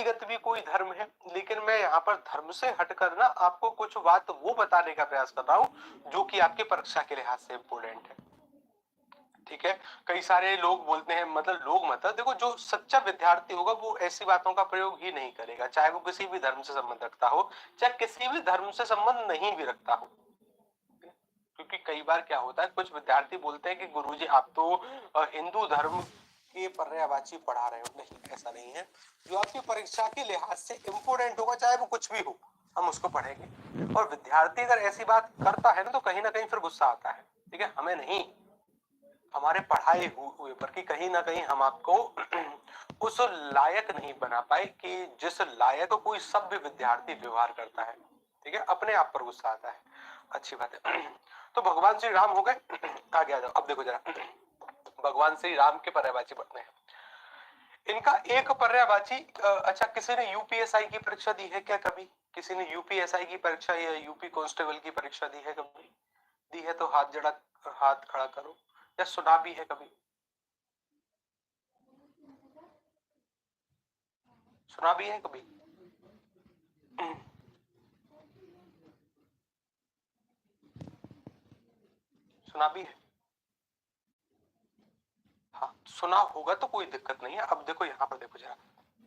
व्यक्तिगत भी कोई धर्म है, लेकिन मैं यहाँ पर धर्म से हटकर ना आपको कुछ बात वो बताने का प्रयास कर रहा हूँ जो कि आपके परीक्षा के लिहाज से इम्पोर्टेंट है। ठीक है, कई सारे लोग बोलते हैं, मतलब लोग मतलब देखो, जो सच्चा विद्यार्थी होगा वो ऐसी बातों का प्रयोग ही नहीं करेगा, चाहे वो किसी भी धर्म से संबंध रखता हो, चाहे किसी भी धर्म से संबंध नहीं भी रखता हो। क्योंकि कई बार क्या होता है, कुछ विद्यार्थी बोलते हैं कि गुरुजी आप तो हिंदू धर्म के पर्यायवाची पढ़ा रहे हो। नहीं, ऐसा नहीं है। जो आपकी परीक्षा के लिहाज से इम्पोर्टेंट होगा, चाहे वो कुछ भी हो, हम उसको पढ़ेंगे। और विद्यार्थी अगर ऐसी बात करता है ना, तो कहीं ना कहीं फिर गुस्सा आता है। ठीक है, हमें नहीं, हमारे पढ़ाई हुए पर कि कहीं ना कहीं हम आपको उस लायक नहीं बना पाए कि जिस लायक कोई सभ्य विद्यार्थी व्यवहार करता है। ठीक है, अपने आप पर गुस्सा आता है। अच्छी बात है। तो भगवान श्री राम हो गए। आगे आ जाओ। अब देखो जरा, भगवान श्री राम के पर्यायवाची पढ़ते हैं। इनका एक पर्यायवाची, अच्छा, किसी ने यूपीएसआई की परीक्षा दी है क्या कभी? किसी ने यूपीएसआई की परीक्षा या यूपी कांस्टेबल की परीक्षा दी है कभी? दी है तो हाथ खड़ा करो। या सुना भी है कभी? सुना भी है कभी? सुना भी है? हाँ, सुना होगा तो कोई दिक्कत नहीं है। अब देखो यहाँ पर, देखो जरा,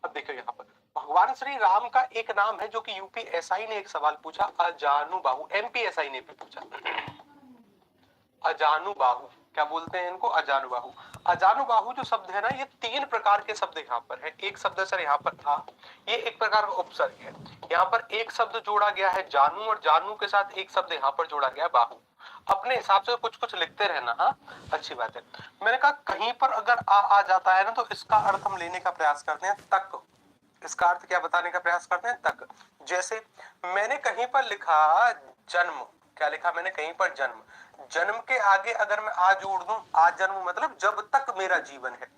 अब देखो यहाँ पर भगवान श्री राम का एक नाम है जो कि यूपीएसआई ने एक सवाल पूछा, अजानुबाहु। एमपीएसआई ने भी पूछा, अजानुबाहु। क्या बोलते हैं इनको? अजानुबाहु। अजानुबाहु जो शब्द है ना, ये तीन प्रकार के शब्द यहाँ पर है। एक शब्द सर यहाँ पर था, ये एक प्रकार का उपसर्ग है। यहाँ पर एक शब्द जोड़ा गया है जानू, और जानू के साथ एक शब्द यहाँ पर जोड़ा गया बाहु। अपने हिसाब से कुछ कुछ लिखते रहना। हाँ, अच्छी बात है। मैंने कहा कहीं पर अगर आ जाता है ना, तो इसका अर्थ हम लेने का प्रयास करते हैं तक। इसका अर्थ क्या बताने का प्रयास करते हैं? तक। जैसे मैंने कहीं पर लिखा जन्म, क्या लिखा मैंने कहीं पर? जन्म। जन्म के आगे अगर मैं आ जोड़ दूं, आ जन्म मतलब जब तक मेरा जीवन है।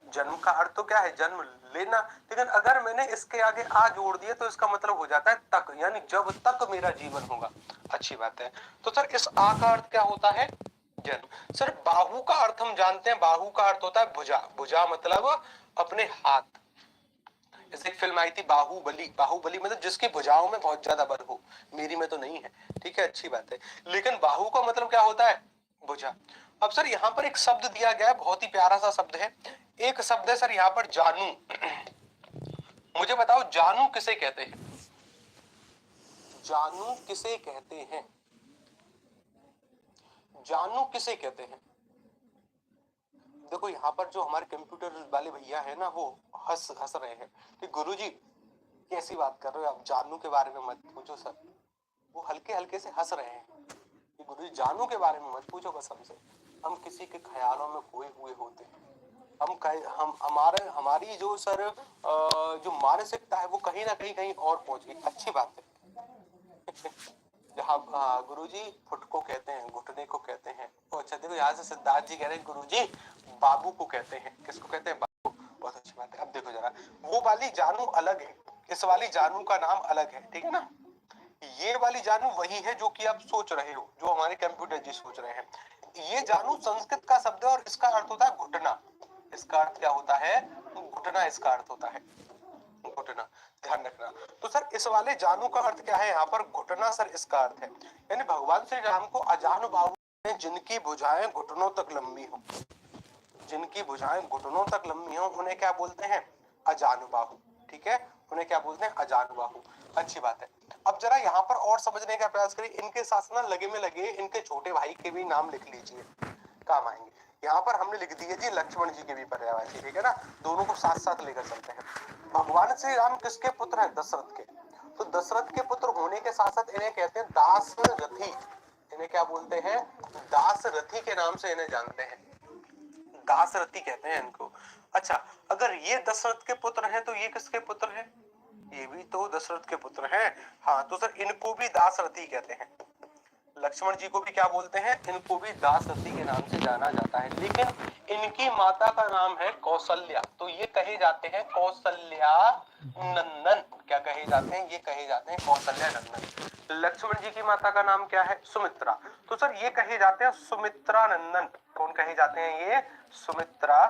जन्म का अर्थ तो क्या है? जन्म लेना। लेकिन अगर मैंने इसके आगे आ जोड़ दिया तो इसका मतलब हो जाता है तक, यानी जब तक मेरा जीवन होगा। अच्छी बात है। तो सर इस आ का अर्थ क्या होता है? जन्म। सर बाहु का अर्थ हम जानते हैं, बाहु का अर्थ होता है भुजा। भुजा मतलब अपने हाथ। जैसे एक फिल्म आई थी बाहुबली, बाहुबली मतलब जिसकी भुजाओं में बहुत ज्यादा बल हो। मेरी में तो नहीं है। ठीक है, अच्छी बात है। लेकिन बाहु का मतलब क्या होता है? भुजा। अब सर यहाँ पर एक शब्द दिया गया है, बहुत ही प्यारा सा शब्द है। एक शब्द है सर यहाँ पर जानू। मुझे बताओ जानू किसे कहते हैं? जानू किसे कहते हैं? जानू किसे कहते हैं? देखो यहाँ पर जो हमारे कंप्यूटर वाले भैया है ना, वो हंस हंस रहे हैं कि गुरुजी कैसी बात कर रहे हो आप, जानू के बारे में मत पूछो सर। वो हल्के हल्के से हंस रहे हैं कि गुरुजी जानू के बारे में मत पूछो कसम से, हम किसी के ख्यालों में खोए हुए होते हैं। हम हमारी जो सर जो मानसिकता है वो कहीं ना कहीं और पहुंच गई। अच्छी बात है। जहाँ गुरुजी फुट को कहते हैं, घुटने को कहते हैं। अच्छा देखो यहाँ से सिद्धार्थ जी कह रहे हैं गुरुजी बाबू को कहते हैं। किसको कहते हैं? बाबू। बहुत अच्छी बात है। अब देखो जरा, वो वाली जानू अलग है, इस वाली जानू का नाम अलग है। ठीक है ना? ये वाली जानू वही है जो कि आप सोच रहे हो, जो हमारे कंप्यूटर जी सोच रहे हैं। ये जानू संस्कृत का शब्द है और इसका अर्थ होता है घुटना। इसका अर्थ क्या होता है? घुटना इसका अर्थ होता है, घुटना। ध्यान रखना। तो सर इस वाले जानू का अर्थ क्या है यहाँ पर? घुटना सर इसका अर्थ है। यानी भगवान श्री राम को अजानुबाहु में जिनकी भुजाएं घुटनों तक लंबी हो, जिनकी भुजाएं घुटनों तक लंबी हो, उन्हें क्या बोलते हैं? अजानुबाहु। ठीक है, उन्हें क्या बोलते हैं? अजानुबाहु। अच्छी बात है। अब जरा यहाँ पर और समझने का प्रयास करिए। इनके साथ ना लगे में लगे इनके छोटे भाई के भी नाम लिख लीजिए, काम आएंगे। यहाँ पर हमने लिख दिए जी लक्ष्मण जी के भी पर्यायवाची। ठीक है ना? दोनों को साथ साथ लेकर चलते हैं। भगवान श्री राम किसके पुत्र हैं? दशरथ के। तो दशरथ के पुत्र होने के साथ साथ इन्हें कहते हैं दासरथी। इन्हें क्या बोलते हैं? दासरथी के नाम से इन्हें जानते हैं, दासरथी कहते हैं इनको। अच्छा, अगर ये दशरथ के पुत्र हैं तो ये किसके पुत्र हैं? ये भी तो दशरथ के पुत्र हैं। हाँ, तो सर इनको भी दासरथी कहते हैं। लक्ष्मण जी को भी क्या बोलते हैं? इनको भी दासरथी के नाम से जाना जाता है। लेकिन इनकी माता का नाम है कौशल्या, तो ये कहे जाते हैं कौशल्या नंदन। क्या कहे जाते हैं? ये कहे जाते हैं कौशल्या नंदन। लक्ष्मण जी की माता का नाम क्या है? सुमित्रा। तो सर ये कहे जाते हैं सुमित्रा नंदन। कौन कहे जाते हैं? ये सुमित्रा